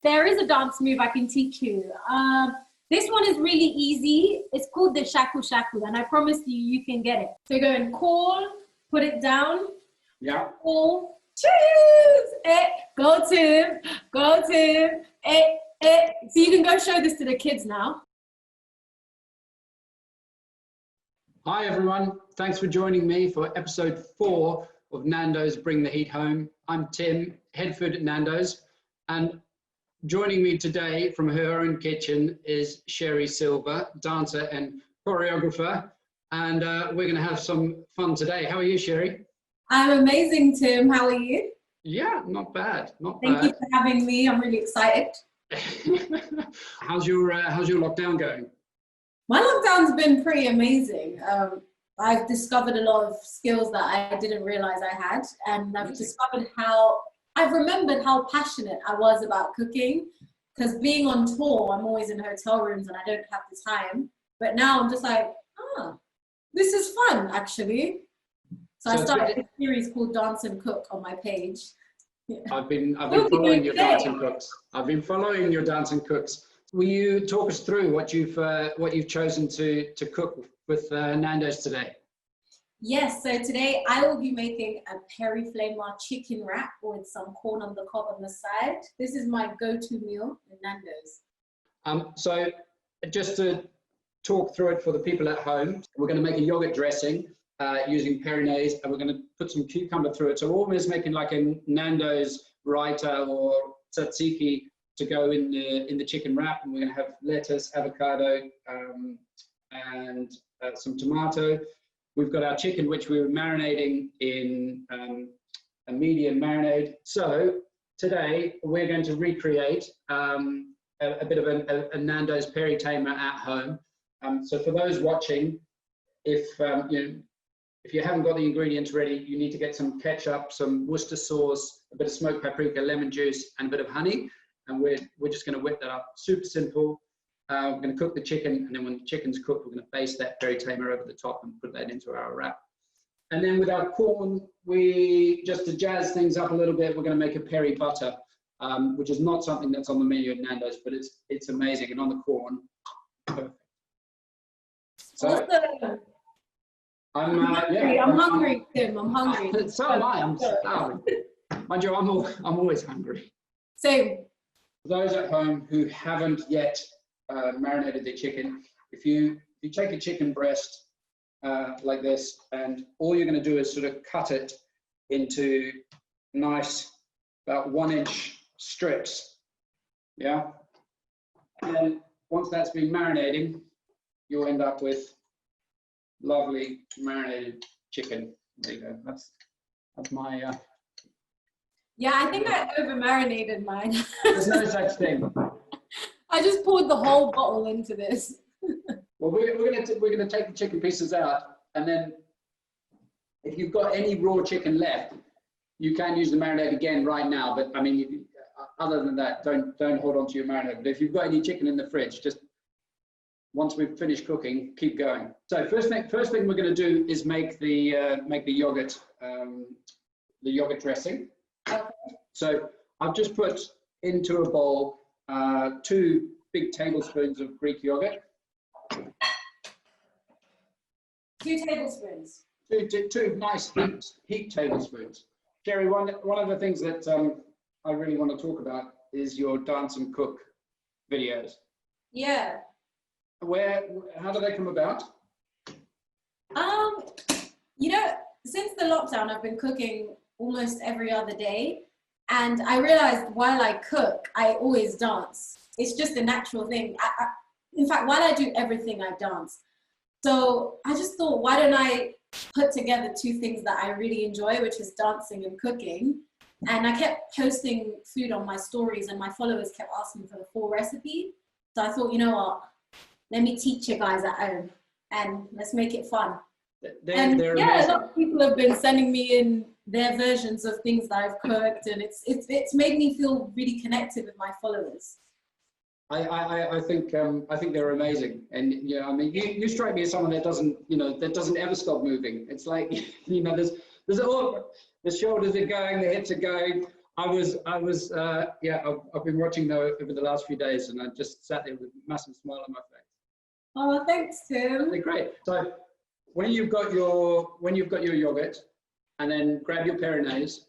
There is a dance move I can teach you. This one is really easy. It's called the shaku shaku, and I promise you can get it. So you go and call, put it down. Yeah. Call, choose, go Tim, So you can go show this to the kids now. Hi everyone, thanks for joining me for episode 4 of Nandos Bring the Heat Home. I'm Tim, head food at Nandos, and joining me today from her own kitchen is Sherrie Silver, dancer and choreographer, and we're going to have some fun today. How are you, Sherrie? I'm amazing, Tim. How are you? Yeah, not bad, not bad. Thank you for having me. I'm really excited. How's your lockdown going? My lockdown's been pretty amazing. I've discovered a lot of skills that I didn't realize I had, and I've remembered how passionate I was about cooking, because being on tour, I'm always in hotel rooms and I don't have the time. But now I'm just like, this is fun, actually. So I started a series called Dance and Cook on my page. Yeah. I've been following your Dance and Cooks. I've been following your Dance and Cooks. Will you talk us through what you've chosen to cook with Nando's today? Yes, so today I will be making a PERi-PERi chicken wrap with some corn on the cob on the side. This is my go-to meal in Nando's. So just to talk through it for the people at home, we're going to make a yogurt dressing using peri-naise, and we're going to put some cucumber through it. So we're almost making like a Nando's raita or tzatziki to go in the chicken wrap, and we're going to have lettuce, avocado, and some tomato. We've got our chicken, which we were marinating in a medium marinade. So today we're going to recreate a bit of a Nando's peri tamer at home. So for those watching, if you haven't got the ingredients ready, you need to get some ketchup, some Worcester sauce, a bit of smoked paprika, lemon juice, and a bit of honey. And we're just going to whip that up. Super simple. We're going to cook the chicken, and then when the chicken's cooked, we're going to baste that peri tamer over the top and put that into our wrap. And then with our corn, just to jazz things up a little bit, we're going to make a peri butter, which is not something that's on the menu at Nando's, but it's amazing. And on the corn, perfect. So I'm hungry, Tim. I'm hungry. So am I. I'm starving. Mind you, I'm always hungry. Same. For those at home who haven't yet marinated their chicken, if you take a chicken breast like this, and all you're going to do is sort of cut it into nice, about 1-inch strips. Yeah. And then once that's been marinating, you'll end up with lovely marinated chicken. There you go. That's my. Yeah, I think I over-marinated mine. There's no such thing. I just poured the whole bottle into this. Well, we're gonna take the chicken pieces out, and then if you've got any raw chicken left, you can use the marinade again right now. But I mean, other than that, don't hold on to your marinade. But if you've got any chicken in the fridge, just once we've finished cooking, keep going. So first thing we're going to do is make the yogurt dressing. Okay. So I've just put into a bowl 2 big tablespoons of Greek yogurt. 2 tablespoons. Two nice heaped tablespoons. Sherrie, one of the things that I really want to talk about is your dance and cook videos. Yeah. How do they come about? Since the lockdown, I've been cooking almost every other day, and I realized while I cook, I always dance. It's just a natural thing. In fact, while I do everything, I dance. So I just thought, why don't I put together 2 things that I really enjoy, which is dancing and cooking. And I kept posting food on my stories, and my followers kept asking for the full recipe. So I thought, you know what? Let me teach you guys at home, and let's make it fun. They're a lot of people have been sending me in their versions of things that I've cooked, and it's made me feel really connected with my followers. I think they're amazing, and I mean, you strike me as someone that doesn't ever stop moving. It's like there's all the shoulders are going, the hips are going. Yeah, I've been watching though over the last few days, and I just sat there with a massive smile on my face. Oh, thanks, Tim. They're great. So when you've got your yogurt, and then grab your Pyrenees,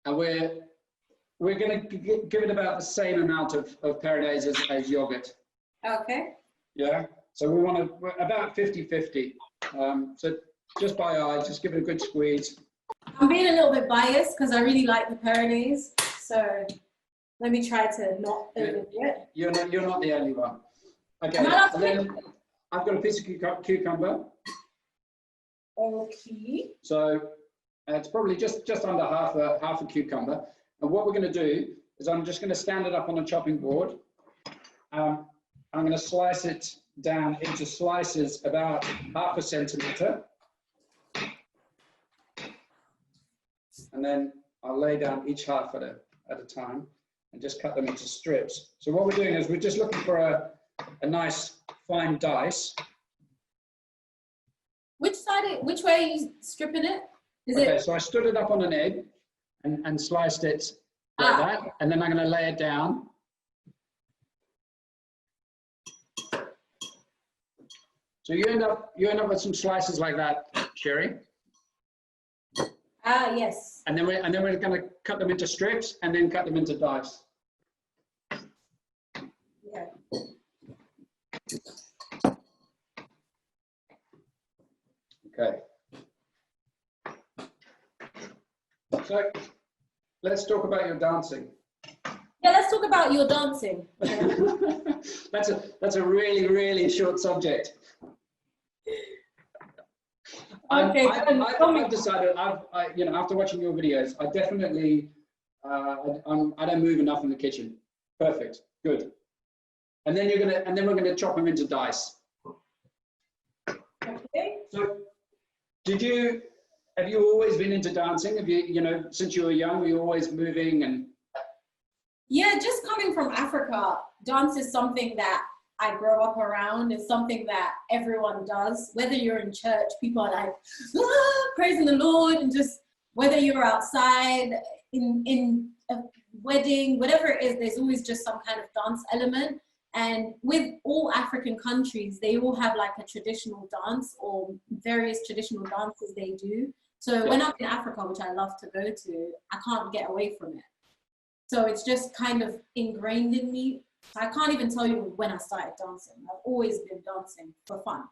and we're going to give it about the same amount of Pyrenees as yogurt. Okay. Yeah. So we want to about 50-50. So just by eye, just give it a good squeeze. I'm being a little bit biased because I really like the Pyrenees, so let me try to not overdo it. You're not the only one. Okay. And then I've got a piece of cucumber. Okay. So it's probably just under half a cucumber. And what we're going to do is I'm just going to stand it up on a chopping board. I'm going to slice it down into slices about 1/2 centimetre. And then I'll lay down each half at a time and just cut them into strips. So what we're doing is we're just looking for a nice fine dice. Which way are you stripping it? Okay, so I stood it up on an egg and sliced it like that, and then I'm going to lay it down. So you end up with some slices like that, Sherrie. Yes. And then we're going to cut them into strips and then cut them into dice. Yeah. Okay. So let's talk about your dancing. Yeah, let's talk about your dancing. That's a really short subject. Okay. I've decided, after watching your videos, I definitely, I don't move enough in the kitchen. Perfect, good. And then we're gonna chop them into dice. Okay. So, have you always been into dancing? Have you, since you were young, were you always moving and? Yeah, just coming from Africa, dance is something that I grow up around. It's something that everyone does. Whether you're in church, people are like, praising the Lord, and just whether you're outside, in a wedding, whatever it is, there's always just some kind of dance element. And with all African countries, they all have like a traditional dance or various traditional dances they do. So when I'm in Africa, which I love to go to, I can't get away from it. So it's just kind of ingrained in me. I can't even tell you when I started dancing. I've always been dancing for fun.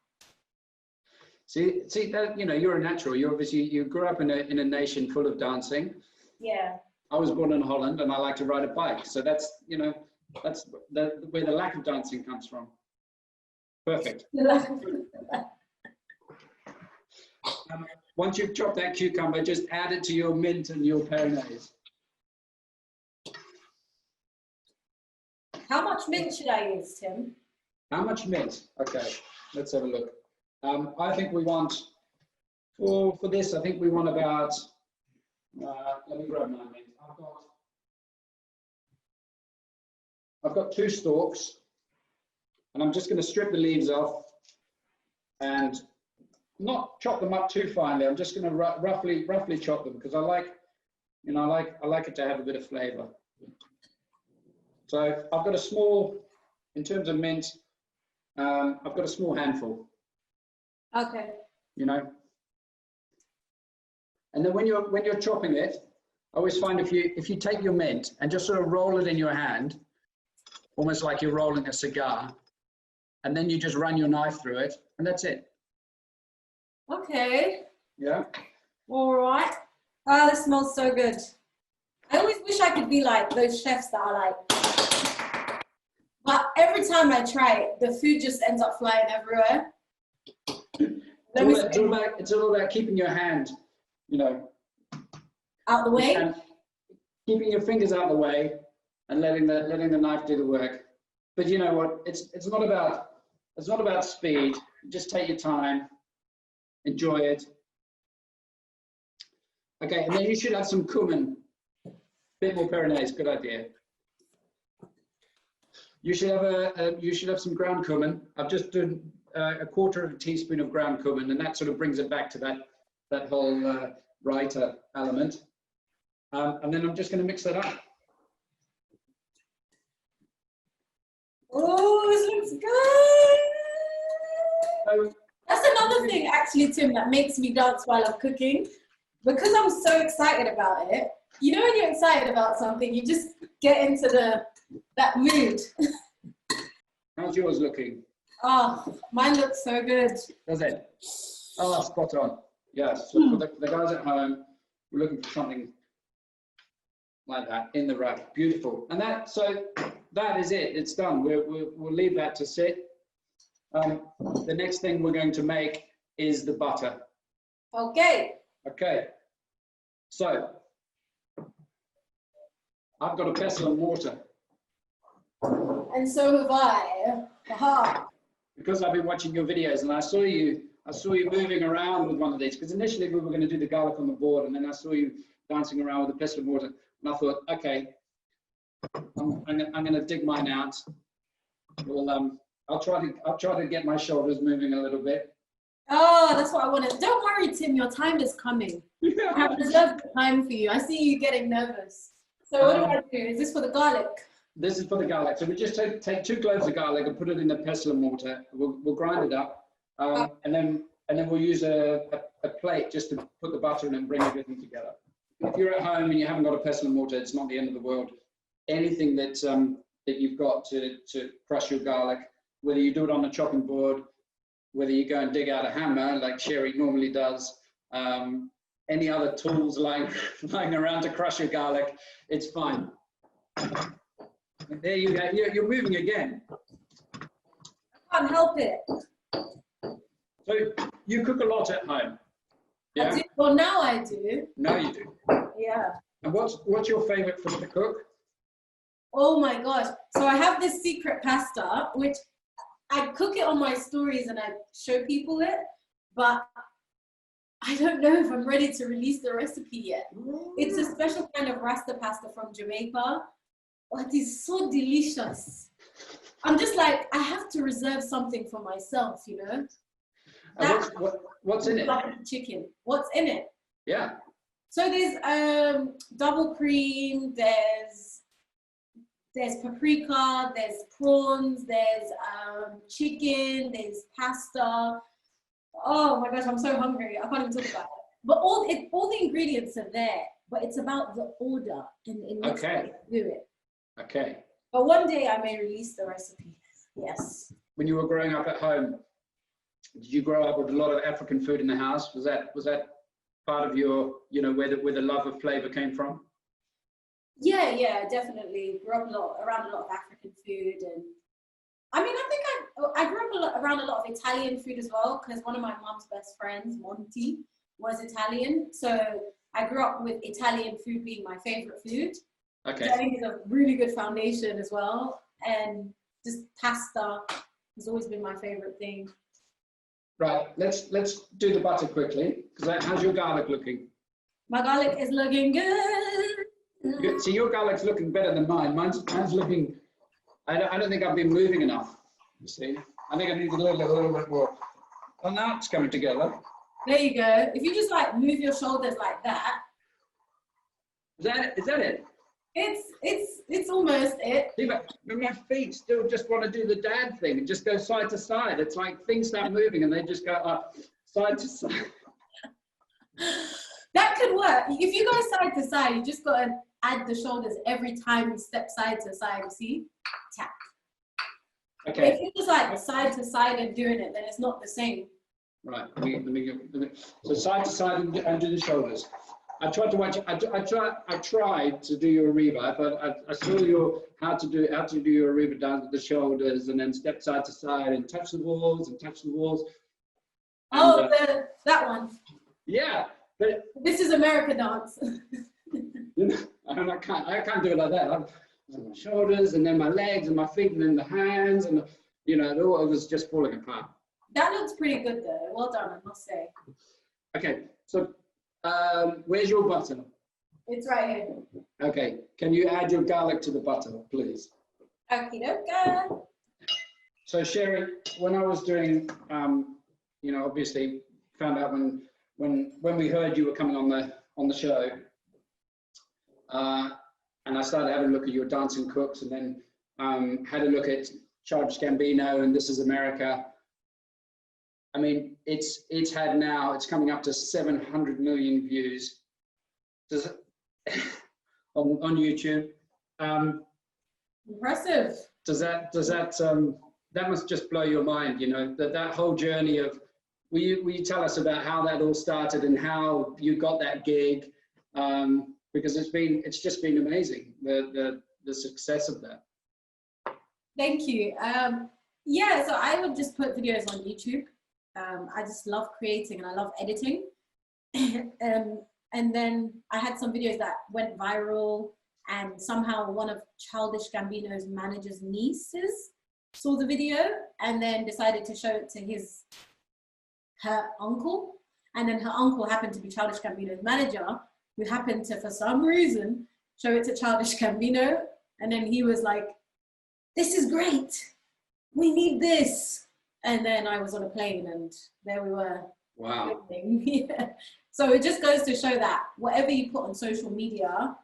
See that, you're a natural. You grew up in a nation full of dancing. Yeah. I was born in Holland and I like to ride a bike. So that's where the lack of dancing comes from. Perfect. Once you've chopped that cucumber, just add it to your mint and your Pyrenees. How much mint should I use, Tim? How much mint? Okay, let's have a look. I think we want, for this, I think we want about, let me grab my mint. I've got 2 stalks, and I'm just going to strip the leaves off and not chop them up too finely. I'm just going to roughly chop them because I like it to have a bit of flavor. So I've got a small, in terms of mint, I've got a small handful. Okay. And then when you're chopping it, I always find if you take your mint and just sort of roll it in your hand, almost like you're rolling a cigar, and then you just run your knife through it, and that's it. Okay. Yeah. All right. Oh, this smells so good. I always wish I could be like those chefs that are like, but every time I try it, the food just ends up flying everywhere. It's all about keeping your hand, out the way. And keeping your fingers out of the way and letting the knife do the work. But you know what? It's not about speed. Just take your time, enjoy it. Okay, and then you should have some cumin. Bit more Pyrenees, good idea. You should have some ground cumin. I've just done a 1/4 teaspoon of ground cumin, and that sort of brings it back to that whole writer element. And then I'm just going to mix that up. Oh, this looks good. So, That's another thing, actually, Tim, that makes me dance while I'm cooking. Because I'm so excited about it. You know, when you're excited about something, you just get into that mood. how's yours looking? Oh, mine looks so good. Does it? Oh, spot on. Yes. So for the guys at home, we're looking for something like that in the wrap. Beautiful. And that is it. It's done. We'll leave that to sit. The next thing we're going to make is the butter. Okay. Okay. So I've got a pestle and mortar. And so have I. Aha. Because I've been watching your videos and I saw you moving around with one of these, because initially we were going to do the garlic on the board, and then I saw you dancing around with the pestle and mortar, and I thought, okay, I'm going to dig mine out. Well, I'll try to get my shoulders moving a little bit. Oh, that's what I wanted. Don't worry, Tim, your time is coming. I have reserved the time for you. I see you getting nervous. So what do I do? Is this for the garlic? This is for the garlic. So we just take 2 cloves of garlic and put it in the pestle and mortar. We'll grind it up, and then we'll use a plate just to put the butter in and bring everything together. If you're at home and you haven't got a pestle and mortar, it's not the end of the world. Anything that you've got to crush your garlic, whether you do it on a chopping board, whether you go and dig out a hammer like Sherrie normally does, any other tools lying around to crush your garlic, it's fine. There you go. You're moving again. I can't help it. So you cook a lot at home? Yeah? I do. Well, now I do. Now you do. Yeah. And what's your favorite food to cook? Oh my gosh. So I have this secret pasta, which I cook it on my stories and I show people it, but I don't know if I'm ready to release the recipe yet. It's a special kind of rasta pasta from Jamaica. Oh, it is so delicious. I'm just like, I have to reserve something for myself, you know? What's in it? Chicken. What's in it? Yeah. So there's double cream, there's paprika, there's prawns, there's chicken, there's pasta. Oh my gosh, I'm so hungry. I can't even talk about it. But all the ingredients are there, but it's about the order in which Okay. we do it. Okay. But one day I may release the recipe. Yes. When you were growing up at home, did you grow up with a lot of African food in the house? Was that part of your, you know, where the love of flavor came from? Yeah, definitely. Grew up around a lot of African food, and I mean, I think I grew up around a lot of Italian food as well, because one of my mom's best friends, Monty, was Italian. So I grew up with Italian food being my favorite food. Okay. So I think it's a really good foundation as well, and just pasta has always been my favorite thing. Right. Let's do the butter quickly. Because how's your garlic looking? My garlic is looking good. Good. See, your garlic's looking better than mine. Mine's looking. I don't think I've been moving enough. You see, I think I need a little bit more. Well, now it's coming together. There you go. If you just like move your shoulders like that. Is that it? It's almost it. See, but my feet still just want to do the dad thing and just go side to side. It's like things start moving and they just go up side to side. That could work. If you go side to side, you just got to add the shoulders every time you step side to side. You see? Tap. Okay. If you're just like side to side and doing it, then it's not the same. Right. So side to side and do the shoulders. I tried to watch. I tried to do your Ariba, but I saw how to do your Ariba down with the shoulders and then step side to side and touch the walls and touch the walls. And, that one. Yeah, but this is America dance. You know, I can't do it like that. My shoulders and then my legs and my feet and then the hands and you know, it all was just falling apart. That looks pretty good though. Well done, I must say. Okay, so where's your butter? It's right here. Okay, can you add your garlic to the butter, please? Okie dokie. So Sherrie, when I was doing, you know, obviously found out when we heard you were coming on the show, and I started having a look at your dancing cooks, and then had a look at Childish Gambino and This Is America. I mean, it's coming up to 700 million views on YouTube. Impressive. That must just blow your mind, you know, that whole journey of, will you tell us about how that all started and how you got that gig? Because it's just been amazing, the success of that. Thank you. Yeah, so I would just put videos on YouTube. I just love creating and I love editing. And then I had some videos that went viral, and somehow one of Childish Gambino's manager's nieces saw the video and then decided to show it to her uncle. And then her uncle happened to be Childish Gambino's manager, who happened to, for some reason, show it to Childish Gambino. And then he was like, "This is great. We need this." And then I was on a plane and there we were. Wow. Yeah. So it just goes to show that whatever you put on social media,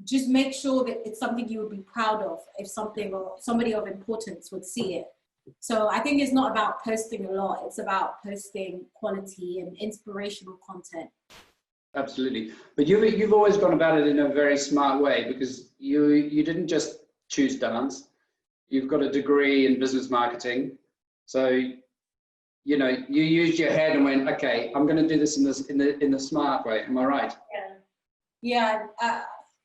just make sure that it's something you would be proud of if something or somebody of importance would see it. So I think it's not about posting a lot, it's about posting quality and inspirational content. Absolutely. But you've always gone about it in a very smart way, because you didn't just choose dance. You've got a degree in business marketing. So, you know, you used your head and went, okay, I'm going to do this in the smart way. Am I right? Yeah.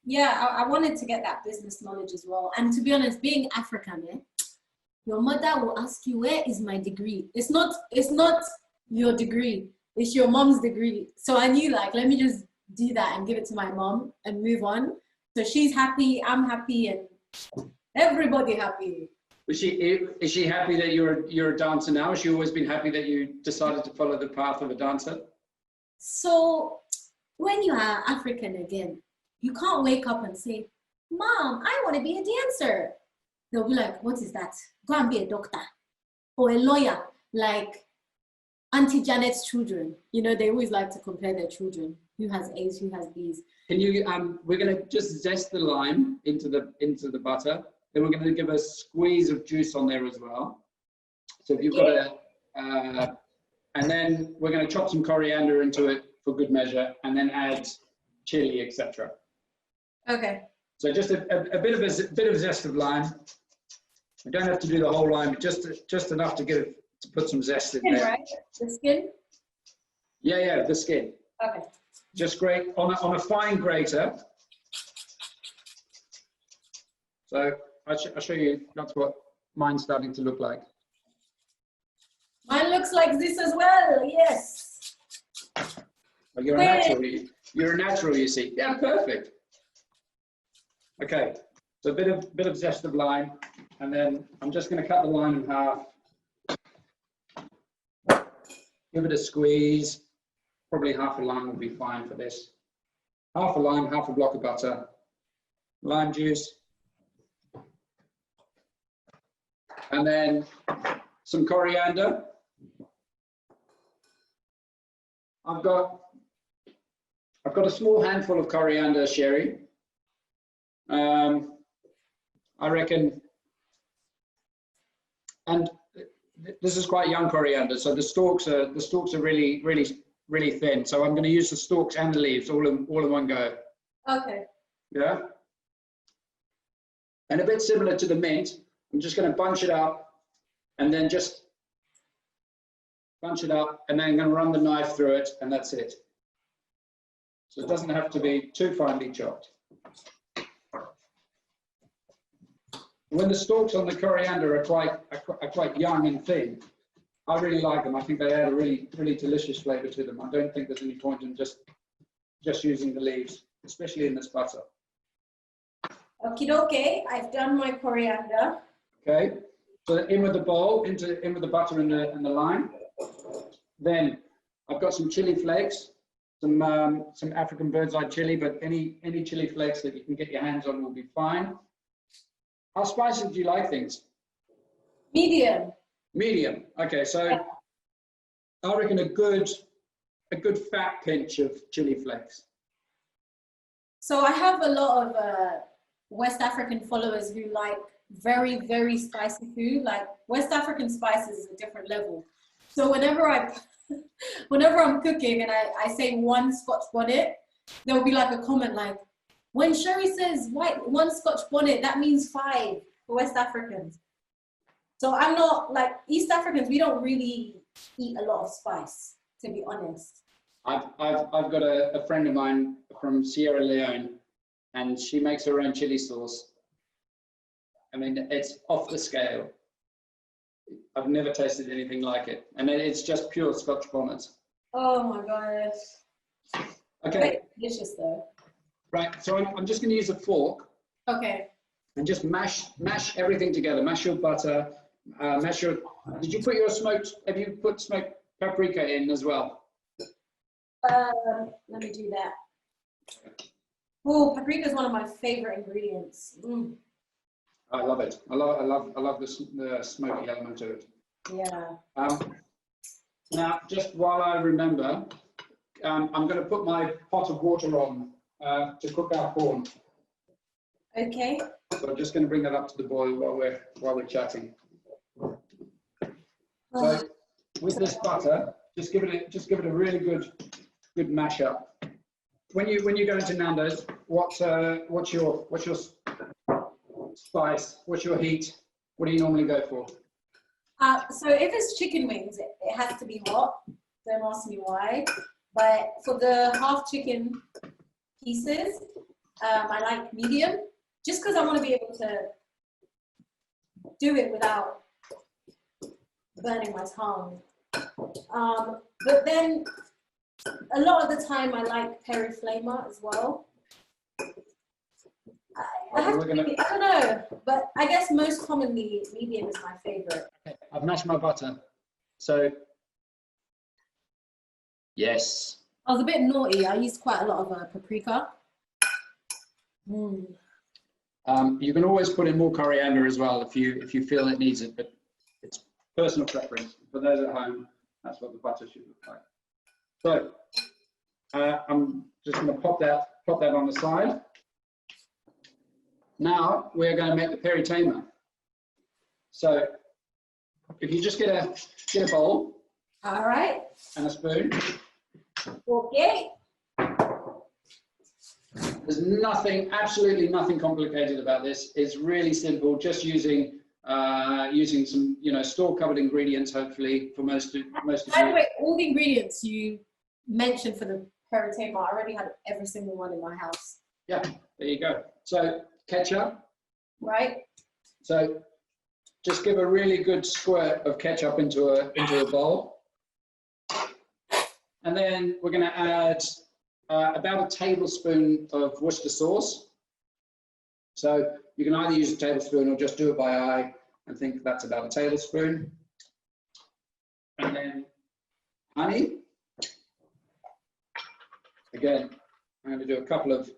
Yeah. I wanted to get that business knowledge as well. And to be honest, being African, your mother will ask you, "Where is my degree?" It's not your degree. It's your mom's degree. So I knew, like, let me just do that and give it to my mom and move on. So she's happy, I'm happy, and everybody happy. Is she happy that you're a dancer now? Has she always been happy that you decided to follow the path of a dancer? So when you are African again, you can't wake up and say, "Mom, I want to be a dancer." They'll be like, "What is that? Go and be a doctor or a lawyer," like Auntie Janet's children. You know, they always like to compare their children. Who has A's, who has B's. Can you, we're going to just zest the lime into the butter. Then we're going to give a squeeze of juice on there as well. So if you've got and then we're going to chop some coriander into it for good measure, and then add chili, etc. Okay. So just a bit of zest of lime. We don't have to do the whole lime, but just enough to put some zest in there. Right? The skin? Yeah, the skin. Okay. Just grate on a fine grater. So I'll show you. That's what mine's starting to look like. Mine looks like this as well. Yes. Well, you're a natural. You're a natural, you see. Yeah, perfect. Okay, so a bit of zest of lime, and then I'm just going to cut the lime in half. Give it a squeeze. Probably half a lime will be fine for this. Half a lime, half a block of butter, lime juice, and then some coriander. I've got a small handful of coriander, Sherrie. I reckon, and this is quite young coriander, so the stalks are really thin. So I'm going to use the stalks and the leaves all in one go. Okay. Yeah. And a bit similar to the mint, I'm just going to bunch it up, and then just bunch it up, and then I'm going to run the knife through it, and that's it. So it doesn't have to be too finely chopped. When the stalks on the coriander are quite young and thin, I really like them. I think they add a really delicious flavour to them. I don't think there's any point in just using the leaves, especially in this butter. Okay, I've done my coriander. Okay, so in with the bowl, in with the butter and the lime. Then I've got some chili flakes, some African bird's eye chili, but any chili flakes that you can get your hands on will be fine. How spicy do you like things? Medium. Medium. Okay, so I reckon a good fat pinch of chili flakes. So I have a lot of West African followers who like very, very spicy food. Like West African spices is a different level. So whenever I'm cooking and I say one Scotch bonnet, there'll be like a comment like, when Sherrie says one Scotch bonnet, that means 5 for West Africans. So I'm not like East Africans. We don't really eat a lot of spice, to be honest. I've got a friend of mine from Sierra Leone, and she makes her own chili sauce. I mean, it's off the scale. I've never tasted anything like it, and it's just pure Scotch bonnet. Oh my gosh. Okay. Very delicious though. Right. So I'm just going to use a fork. Okay. And just mash everything together. Mash your butter. Did you put your have you put smoked paprika in as well? Let me do that. Oh, paprika is one of my favorite ingredients. Mm. I love it. I love the smoky element to it. Yeah. Now, just while I remember, I'm going to put my pot of water on to cook our corn. Okay. So I'm just going to bring that up to the boil while we're chatting. So with this butter, just give it a really good mash up. When you go into Nando's, what's your spice? What's your heat? What do you normally go for? So if it's chicken wings, it has to be hot. Don't ask me why. But for the half chicken pieces, I like medium, just because I want to be able to do it without burning my tongue. But then a lot of the time I like PERi-flamer as well. I don't know, but I guess most commonly medium is my favorite. Okay, I've mashed my butter. So, yes. I was a bit naughty. I used quite a lot of paprika. Mm. You can always put in more coriander as well if you feel it needs it, but it's personal preference. For those at home, that's what the butter should look like. So I'm just going to pop that on the side. Now we're going to make the PERi-tamer. So if you just get a bowl. All right. And a spoon. Okay. There's absolutely nothing complicated about this. It's really simple. Just using some, store-covered ingredients, hopefully, for most of you. By the way, all the ingredients you mentioned for the PERi-tamer, I already had every single one in my house. Yeah, there you go. So ketchup. Right. So just give a really good squirt of ketchup into a bowl, and then we're going to add about a tablespoon of Worcester sauce. So you can either use a tablespoon or just do it by eye and think that's about a tablespoon. And then honey. Again, I'm going to do a couple of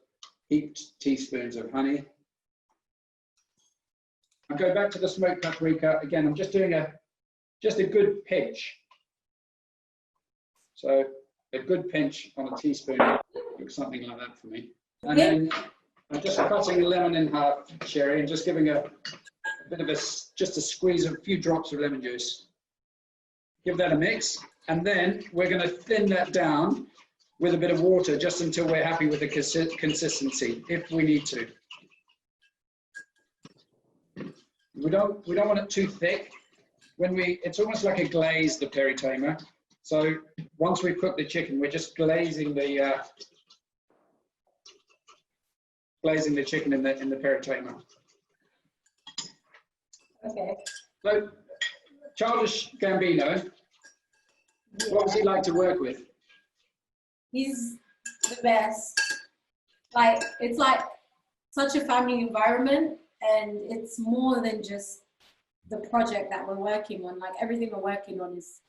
heaped teaspoons of honey. I'll go back to the smoked paprika. Again, I'm just doing a good pinch. So a good pinch on a teaspoon looks something like that for me. And then I'm just cutting a lemon in half, Sherrie, and just giving a bit of just a squeeze of a few drops of lemon juice. Give that a mix, and then we're going to thin that down with a bit of water just until we're happy with the consistency, if we need to. We don't want it too thick. It's almost like a glaze, the PERi-tamer. So once we've cooked the chicken, we're just glazing the chicken in the PERi-tamer. Okay. So, Childish Gambino, what was he like to work with? He's the best. Like, it's like such a family environment, and it's more than just the project that we're working on. Like, everything we're working on is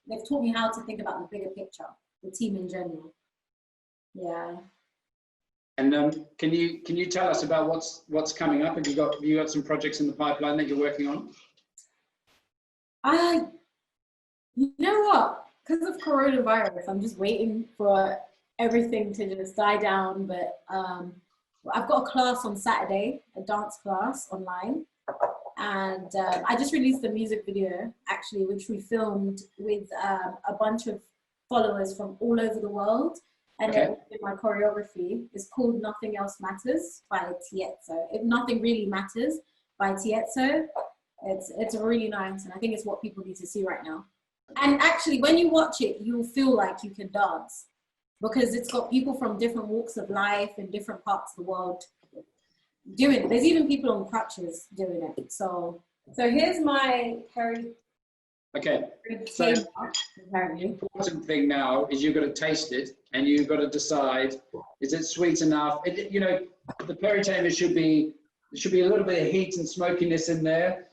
they've taught me how to think about the bigger picture, the team in general. Yeah. And can you tell us about what's coming up? Have you got some projects in the pipeline that you're working on? You know what? Because of coronavirus, I'm just waiting for everything to just die down. But I've got a class on Saturday, a dance class online. And I just released a music video, actually, which we filmed with a bunch of followers from all over the world. And then my choreography is called Nothing Else Matters by Tietzo. If Nothing Really Matters by Tietzo. It's really nice, and I think it's what people need to see right now. And actually, when you watch it, you'll feel like you can dance because it's got people from different walks of life in different parts of the world doing it. There's even people on crutches doing it. So here's my Peri. Okay. So the important thing now is you've got to taste it, and you've got to decide, is it sweet enough? You know, the Peri tamer should be a little bit of heat and smokiness in there,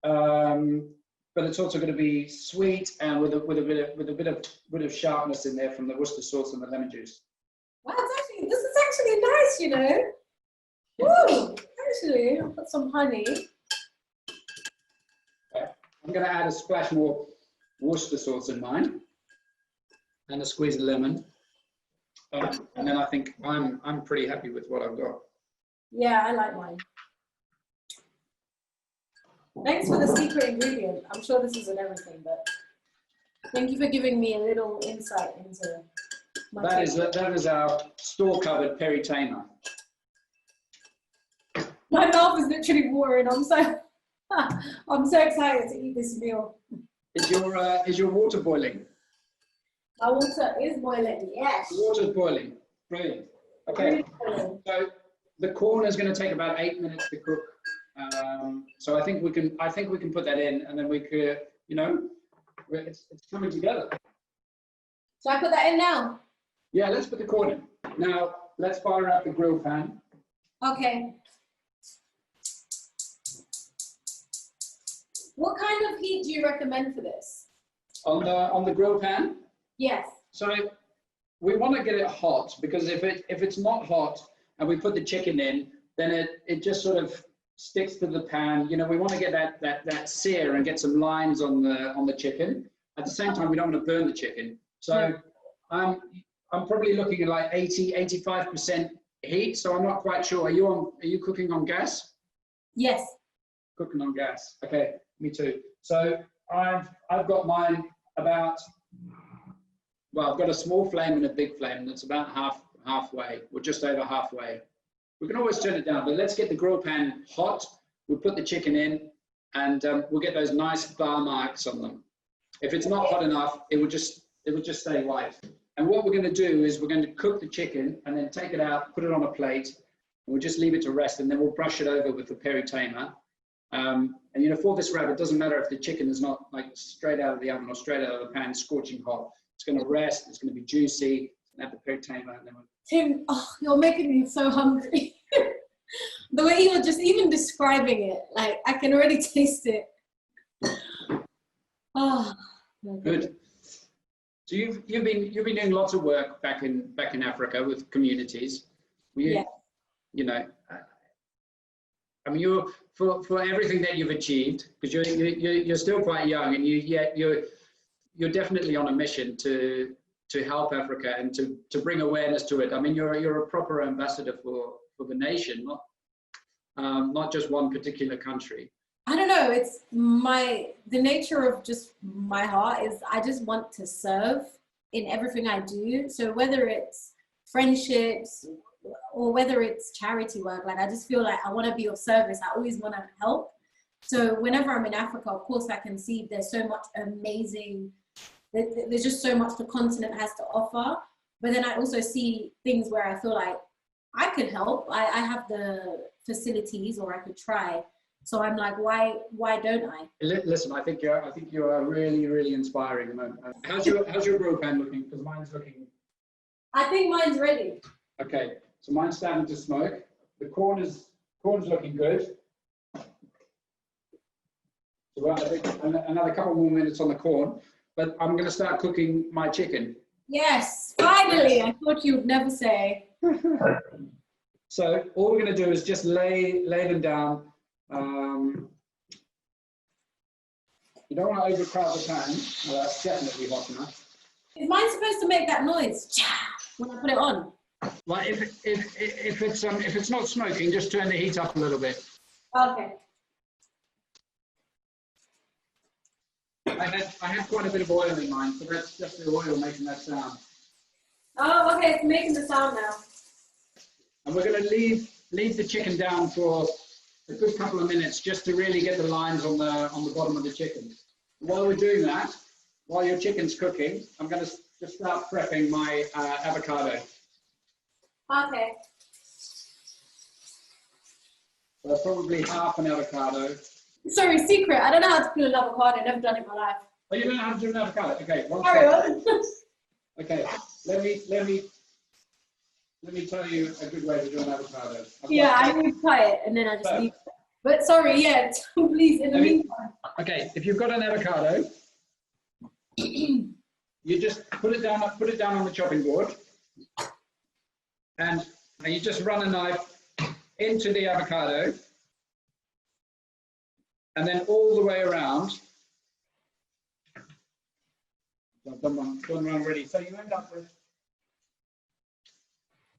but it's also going to be sweet and with a bit of sharpness in there from the Worcester sauce and the lemon juice. Wow, this is actually nice, you know. Woo! Actually, I'll put some honey. Okay. I'm going to add a splash more Worcester sauce in mine, and a squeeze of lemon, and then I think I'm pretty happy with what I've got. Yeah, I like mine. Thanks for the secret ingredient. I'm sure this isn't everything, but thank you for giving me a little insight into my That is our store-covered Peri tamer. My mouth is literally watering. I'm so excited to eat this meal. Is your water boiling? My water is boiling. Yes. The water's boiling. Brilliant. Okay. So the corn is going to take about 8 minutes to cook. So I think we can put that in, and then we could, you know, it's coming together. So I put that in now? Yeah, let's put the corn in. Now let's fire up the grill pan. Okay. What kind of heat do you recommend for this? On the grill pan? Yes. So we want to get it hot, because if it's not hot and we put the chicken in, then it just sort of sticks to the pan. You know, we want to get that sear and get some lines on the chicken. At the same time, we don't want to burn the chicken. So I'm probably looking at like 85% heat. So I'm not quite sure. Are you cooking on gas? Yes. Cooking on gas. Okay, me too. So I've got mine about, well, I've got a small flame and a big flame that's about halfway, or just over halfway. We can always turn it down, but let's get the grill pan hot. We'll put the chicken in, and we'll get those nice bar marks on them. If it's not hot enough, it will just stay white. And what we're going to do is we're going to cook the chicken and then take it out, put it on a plate, and we'll just leave it to rest, and then we'll brush it over with the Peri tamer. And you know, for this wrap, it doesn't matter if the chicken is not like straight out of the oven or straight out of the pan, scorching hot. It's going to rest. It's going to be juicy. And have the Peri tamer, and then Tim, oh, you're making me so hungry. The way you're just even describing it, like I can already taste it. Oh, good. So you've been doing lots of work back in Africa with communities. Yeah. You know, I mean, you're for everything that you've achieved, because you're still quite young, and you're definitely on a mission to help Africa and to bring awareness to it. I mean, you're a proper ambassador for the nation, not just one particular country. I don't know, it's the nature of just my heart is I just want to serve in everything I do. So whether it's friendships or whether it's charity work, like I just feel like I want to be of service. I always want to help. So whenever I'm in Africa, of course, I can see there's so much amazing, there's just so much the continent has to offer. But then I also see things where I feel like I could help. I have the facilities, or I could try. So I'm like, why don't I? Listen, I think you are really, really inspiring at the moment. How's your grill pan looking? Because mine's looking. I think mine's ready. Okay, so mine's starting to smoke. The corn's looking good. So I think another couple more minutes on the corn, but I'm going to start cooking my chicken. Yes, finally! I thought you'd never say. So all we're going to do is just lay them down. You don't want to overcrowd the pan. Well, that's definitely hot enough. Is mine supposed to make that noise? when I put it on? Well, if it's not smoking, just turn the heat up a little bit. Okay. I had quite a bit of oil in mine, so that's just the oil making that sound. Oh, okay, it's making the sound now. And we're going to leave the chicken down for a good couple of minutes just to really get the lines on the bottom of the chicken. While we're doing that, while your chicken's cooking, I'm going to just start prepping my avocado. Okay. So probably half an avocado. Sorry, secret. I don't know how to peel an avocado. I've never done it in my life. Oh, you don't know how to do an avocado? Okay, one Carry second. on. Okay, let me tell you a good way to do an avocado. Yeah, I will try it and then I just leave it. But sorry, yeah, please, in the meantime. Okay, if you've got an avocado, you just put it down on the chopping board, and you just run a knife into the avocado, and then all the way around. I've done one already. So you end up with,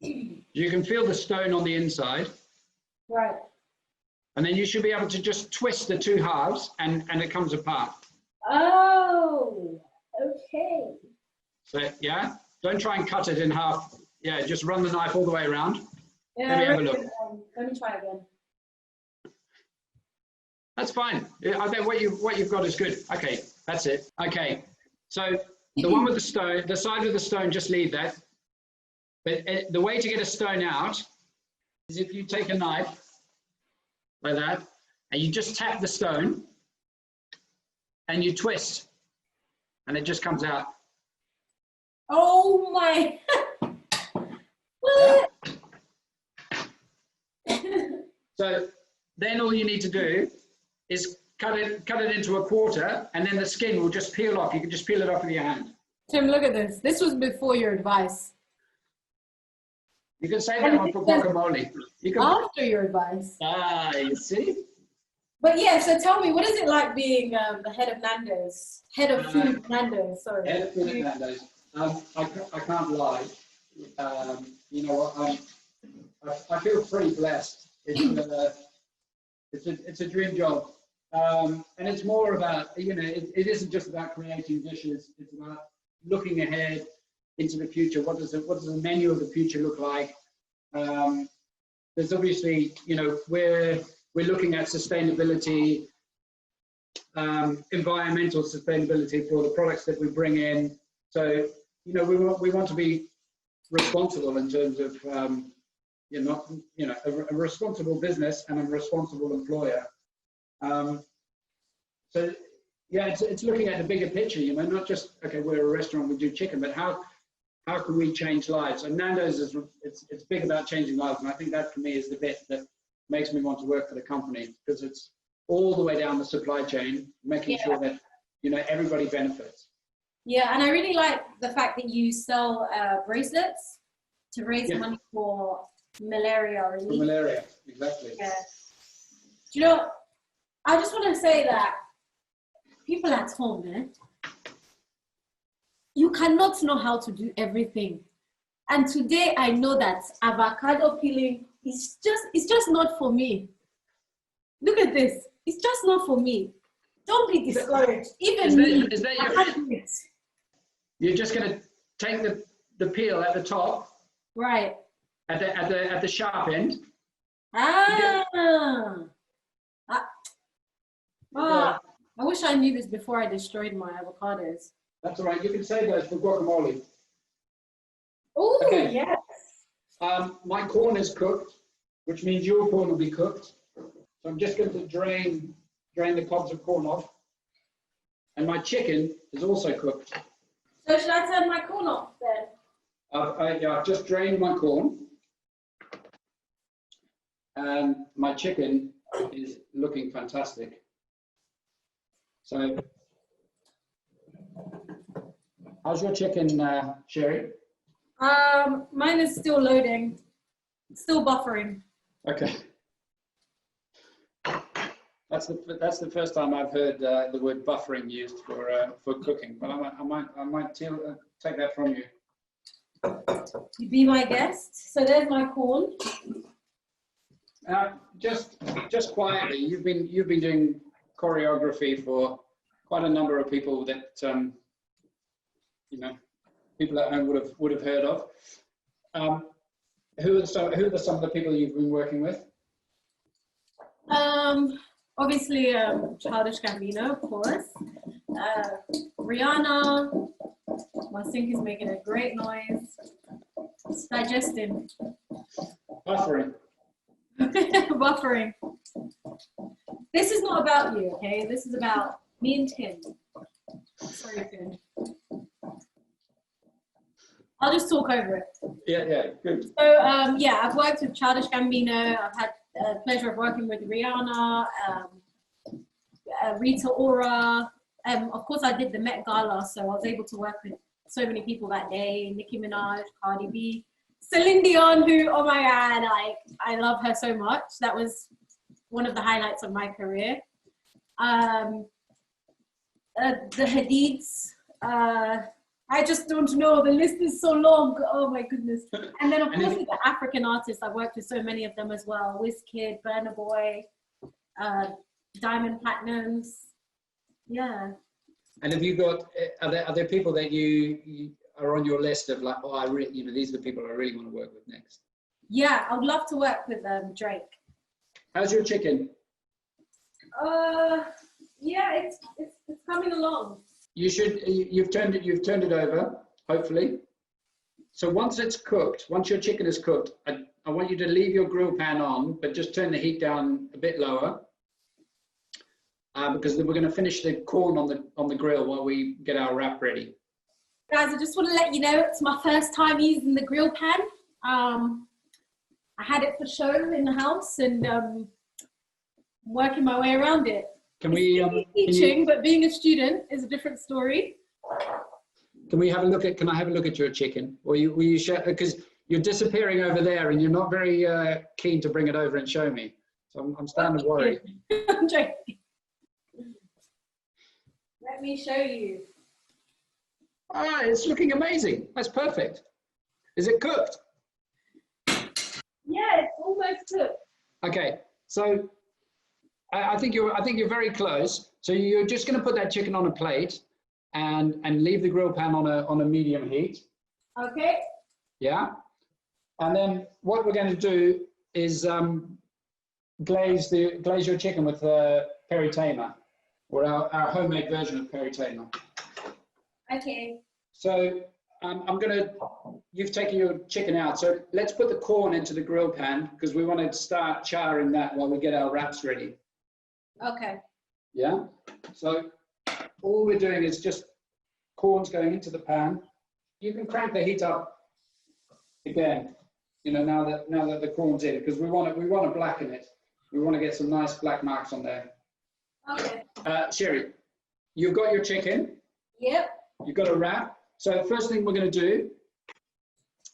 you can feel the stone on the inside. Right. And then you should be able to just twist the two halves and it comes apart. Oh, okay. So, yeah, don't try and cut it in half. Yeah, just run the knife all the way around. Yeah, Let me have a look. Let me try again. That's fine. I think what you've got is good. Okay, that's it. Okay, so the one with the stone, the side with the stone, just leave that. But the way to get a stone out is if you take a knife like that, and you just tap the stone, and you twist, and it just comes out. Oh my! What? So then all you need to do is cut it into a quarter, and then the skin will just peel off. You can just peel it off with your hand. Tim, look at this. This was before your advice. You can say that one for guacamole. You can, after your advice. Ah, you see? But yeah, so tell me, what is it like being the head of Nando's? Head of food Nando's, sorry. Head of food at Nando's. I can't lie. You know what? I feel pretty blessed. It's a dream job. And it's more about, you know, it isn't just about creating dishes. It's about looking ahead into the future. What does the menu of the future look like? There's obviously, you know, we're looking at sustainability, environmental sustainability for the products that we bring in. So, you know, we want to be responsible in terms of, a responsible business and a responsible employer. So, yeah, it's looking at the bigger picture, you know, not just, okay, we're a restaurant, we do chicken, but how can we change lives? And Nando's it's big about changing lives, and I think that for me is the bit that makes me want to work for the company, because it's all the way down the supply chain, making sure that, you know, everybody benefits. Yeah, and I really like the fact that you sell bracelets to raise money for malaria relief. For malaria, exactly. Yeah. Do you know, I just want to say that people at home, man, you cannot know how to do everything. And today I know that avocado peeling is just not for me. Look at this. It's just not for me. Don't be discouraged. Even me. Is that you're just going to take the peel at the top, right? At the sharp end. I wish I knew this before I destroyed my avocados. That's all right. You can save those for guacamole. Oh, okay. Yes. My corn is cooked, which means your corn will be cooked. So I'm just going to drain the cobs of corn off. And my chicken is also cooked. So should I turn my corn off then? I've just drained my corn. And my chicken is looking fantastic. So, how's your chicken, Sherrie? Mine is still loading, still buffering. Okay. That's the first time I've heard the word buffering used for cooking, but I might take that from you. You be my guest. So there's my corn. Just quietly, you've been doing choreography for quite a number of people that people at home would have heard of. Who are some of the people you've been working with? Obviously, Childish Gambino, of course. Rihanna. My sink is making a great noise. It's digesting. Buffering. Buffering. This is not about you, okay? This is about me and Tim. Sorry, Tim. I'll just talk over it. Yeah, good. So, I've worked with Childish Gambino. I've had the pleasure of working with Rihanna, Rita Ora. Of course, I did the Met Gala, so I was able to work with so many people that day. Nicki Minaj, Cardi B, Celine Dion, who, oh my God, I love her so much. That was one of the highlights of my career. The Hadids, I just don't know. The list is so long. Oh my goodness. And then of course with the African artists, I worked with so many of them as well. Wizkid, Burna Boy, Diamond Platnumz. Yeah. And have you got, are there people that you are on your list of like, oh, these are the people I really want to work with next? Yeah, I would love to work with Drake. How's your chicken? Yeah, it's coming along. You've turned it over, hopefully. So once it's cooked, once your chicken is cooked, I want you to leave your grill pan on, but just turn the heat down a bit lower. Because then we're going to finish the corn on the grill while we get our wrap ready. Guys, I just want to let you know it's my first time using the grill pan. I had it for show in the house and working my way around it. Can we teaching, but being a student is a different story. Can I have a look at your chicken? Or will you share, because you're disappearing over there and you're not very keen to bring it over and show me. So I'm starting to worry. I'm joking. Let me show you. Ah, it's looking amazing. That's perfect. Is it cooked? Yeah, it's almost cooked. Okay, so I think you're very close. So you're just going to put that chicken on a plate and leave the grill pan on a medium heat. Okay. Yeah. And then what we're going to do is glaze your chicken with PERi-PERi, or our homemade version of PERi-PERi. Okay. So you've taken your chicken out. So let's put the corn into the grill pan because we want to start charring that while we get our wraps ready. Okay. Yeah. So all we're doing is just corn's going into the pan. You can crank the heat up again. You know, now that the corn's in, because we want to blacken it. We want to get some nice black marks on there. Okay. Sherrie, you've got your chicken. Yep. You've got a wrap. So first thing we're going to do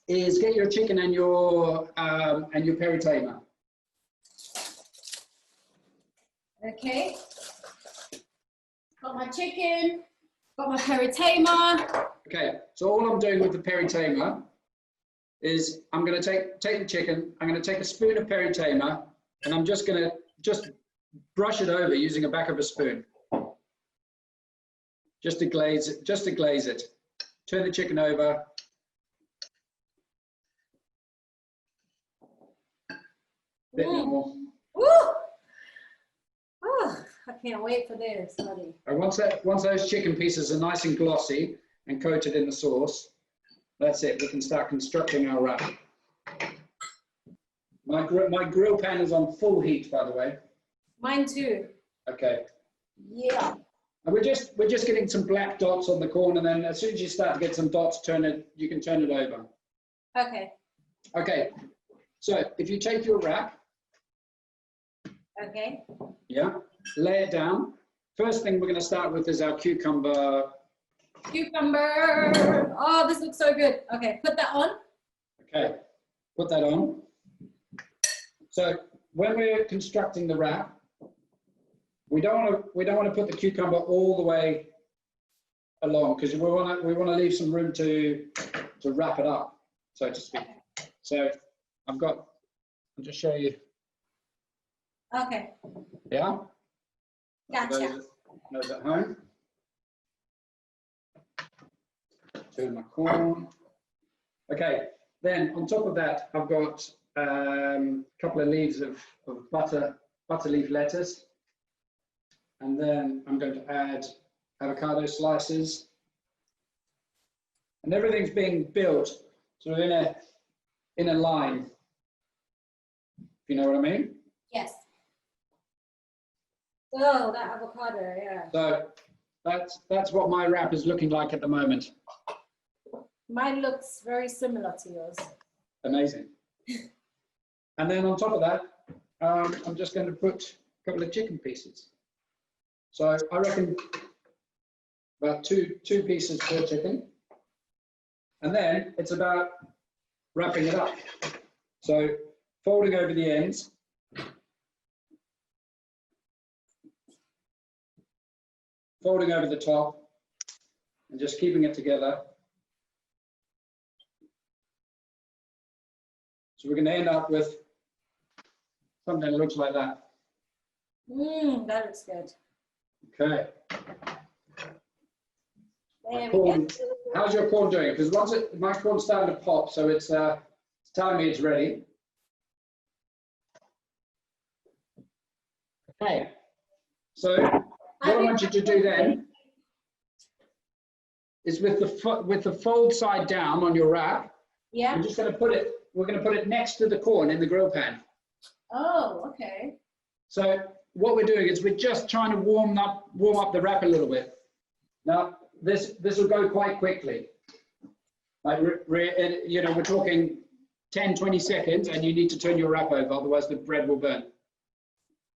is get your chicken and your PERi-PERi. Okay. Got my chicken. Got my PERi-PERi. Okay. So all I'm doing with the PERi-PERi is I'm going to take the chicken. I'm going to take a spoon of PERi-PERi, and I'm just going to brush it over using the back of a spoon. Just to glaze it. Turn the chicken over. Bit more. Woo! Oh, I can't wait for this, buddy. And once those chicken pieces are nice and glossy and coated in the sauce, that's it. We can start constructing our wrap. My grill pan is on full heat, by the way. Mine too. Okay. Yeah. And we're just getting some black dots on the corn, and then as soon as you start to get some dots, you can turn it over. Okay. Okay. So if you take your wrap. Okay. Yeah. Lay it down. First thing we're going to start with is our cucumber. Cucumber. Oh, this looks so good. Okay, put that on. Okay. Put that on. So when we're constructing the wrap, we don't want to put the cucumber all the way along because we want to leave some room to wrap it up. so to speak. So I'll just show you. Okay. Yeah? Gotcha. Those at home. Turn my corn. Okay, then on top of that, I've got a couple of leaves of butter leaf lettuce. And then I'm going to add avocado slices. And everything's being built sort of in a line, if you know what I mean. Yes. Oh, that avocado, yeah. So that's what my wrap is looking like at the moment. Mine looks very similar to yours. Amazing. And then on top of that, I'm just going to put a couple of chicken pieces. So I reckon about two pieces per chicken. And then it's about wrapping it up. So folding over the ends. Folding over the top and just keeping it together. So we're going to end up with something that looks like that. That looks good. Okay. There we Corn, go. how's your corn doing? Because my corn's starting to pop, so it's telling me it's ready. Okay. So what I want you to do then is with the fold side down on your wrap, Yeah. we're just going to put it next to the corn in the grill pan. Oh, okay. So what we're doing is we're just trying to warm up the wrap a little bit. Now this will go quite quickly. Like we're talking 10, 20 seconds, and you need to turn your wrap over, otherwise the bread will burn.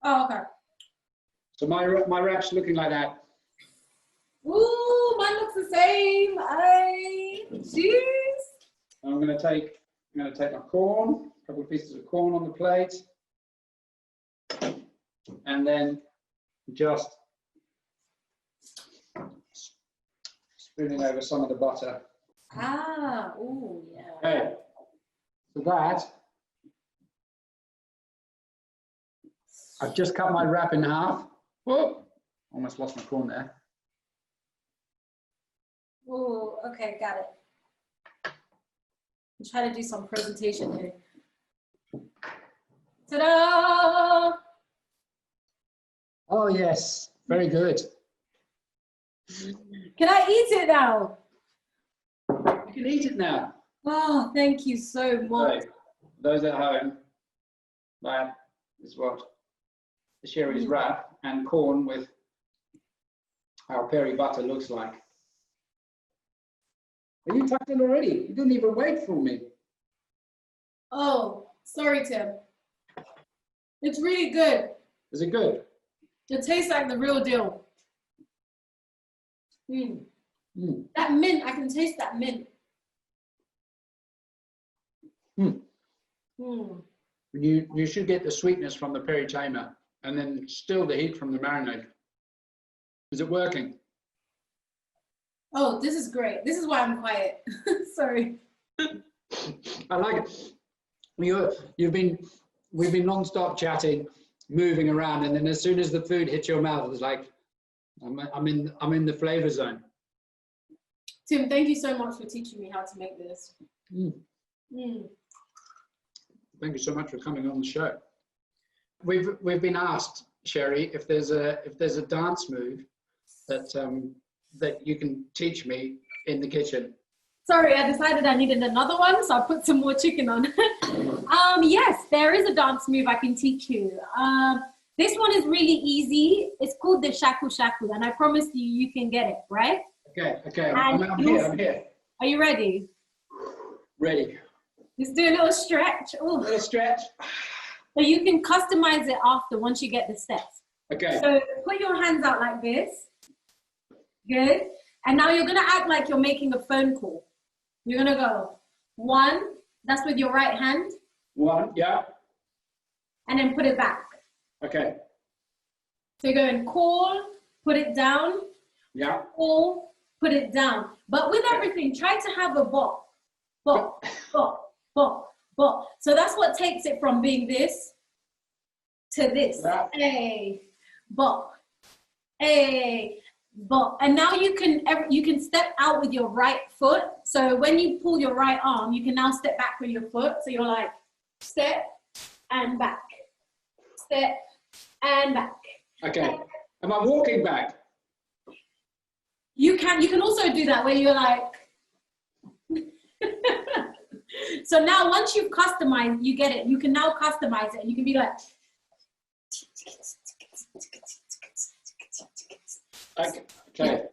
Oh, okay. So my wrap's looking like that. Ooh, mine looks the same. Jeez. I'm going to take my corn, a couple of pieces of corn on the plate, and then just spooning over some of the butter. Ah, ooh, yeah. Okay, so that, I've just cut my wrap in half. Whoa, almost lost my corn there. Ooh, okay, got it. I'm trying to do some presentation here. Ta-da! Oh yes, very good. Can I eat it now? You can eat it now. Oh, thank you so much. So, those at home, that is what the Sherrie's wrap and corn with our peri butter looks like. Are you tucked in already? You didn't even wait for me. Oh, sorry, Tim. It's really good. Is it good? It tastes like the real deal. That mint, I can taste that mint. You should get the sweetness from the peri tamer and then still the heat from the marinade. Is it working? Oh, this is great. This is why I'm quiet. Sorry. I like it. We've been non-stop chatting, moving around, and then as soon as the food hits your mouth, it's like I'm in the flavor zone. Tim, thank you so much for teaching me how to make this. Thank you so much for coming on the show. We've been asked, Sherrie, if there's a dance move that you can teach me in the kitchen. Sorry, I decided I needed another one, so I put some more chicken on. Yes, there is a dance move I can teach you. This one is really easy. It's called the shaku shaku, and I promise you can get it, right? Okay, I'm here. Are you ready? Ready. Just do a little stretch. Ooh. A little stretch. So you can customize it after once you get the steps. Okay. So put your hands out like this. Good. And now you're gonna act like you're making a phone call. You're gonna go 1, that's with your right hand. 1, yeah. And then put it back. Okay. So you're going call, put it down. Yeah. Call, put it down. But with everything, try to have a bop. bop, bop, bop, bop. So that's what takes it from being this to this. Yeah. Hey, bop, hey, bop. And now you can step out with your right foot. So when you pull your right arm, you can now step back with your foot. So you're like step and back, step and back. Okay. Am I walking back? You can also do that where you're like. So now once you've customized, you get it. You can now customize it. And you can be like. Okay.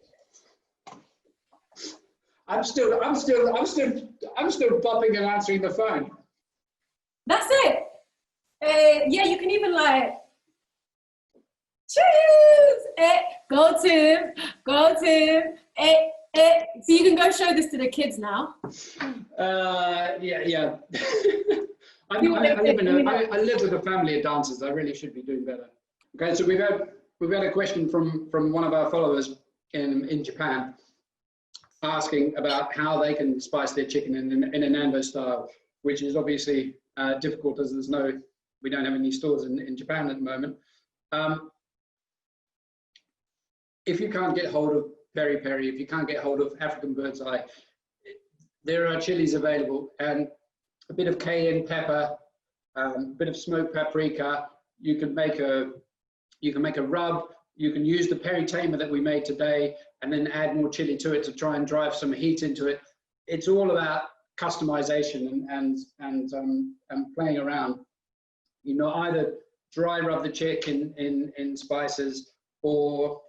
I'm still bopping and answering the phone. That's it. Yeah, you can even like. Choose. Go Tim. Go Tim. So you can go show this to the kids now. Yeah. I live with a family of dancers. I really should be doing better. Okay, so we've had a question from one of our followers in Japan asking about how they can spice their chicken in a Nando style, which is obviously difficult as we don't have any stores in Japan at the moment. If you can't get hold of PERi-PERi, if you can't get hold of African bird's eye, there are chilies available, and a bit of cayenne pepper, a bit of smoked paprika. You can make a rub. You can use the peri tamer that we made today, and then add more chili to it to try and drive some heat into it. It's all about customization and playing around. You know, either dry rub the chicken in spices, or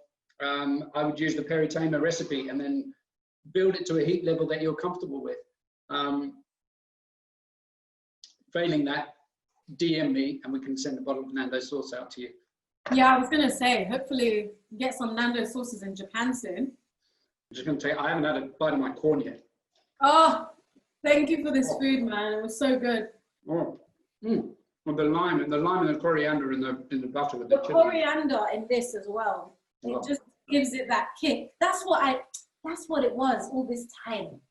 I would use the peri tamer recipe and then build it to a heat level that you're comfortable with. Failing that, DM me and we can send a bottle of Nando sauce out to you. Yeah, I was gonna say, hopefully get some Nando sauces in Japan soon. I'm just gonna tell you, I haven't had a bite of my corn yet. Oh, thank you for this food, man. It was so good. Oh, and the lime and the coriander in the butter with the chili. Coriander in this as well. It just gives it that kick. That's what it was all this time.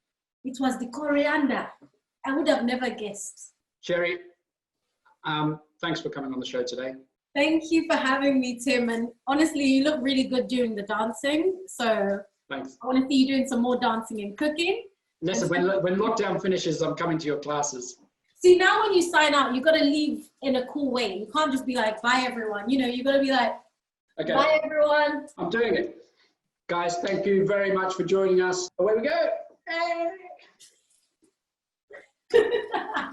It was the coriander. I would have never guessed. Sherrie, thanks for coming on the show today. Thank you for having me, Tim. And honestly, you look really good doing the dancing. So thanks. I want to see you doing some more dancing and cooking. Listen, when lockdown finishes, I'm coming to your classes. See, now when you sign out, you got to leave in a cool way. You can't just be like, bye, everyone. You know, you got to be like, okay, bye, everyone. I'm doing it. Guys, thank you very much for joining us. Away we go. Hey.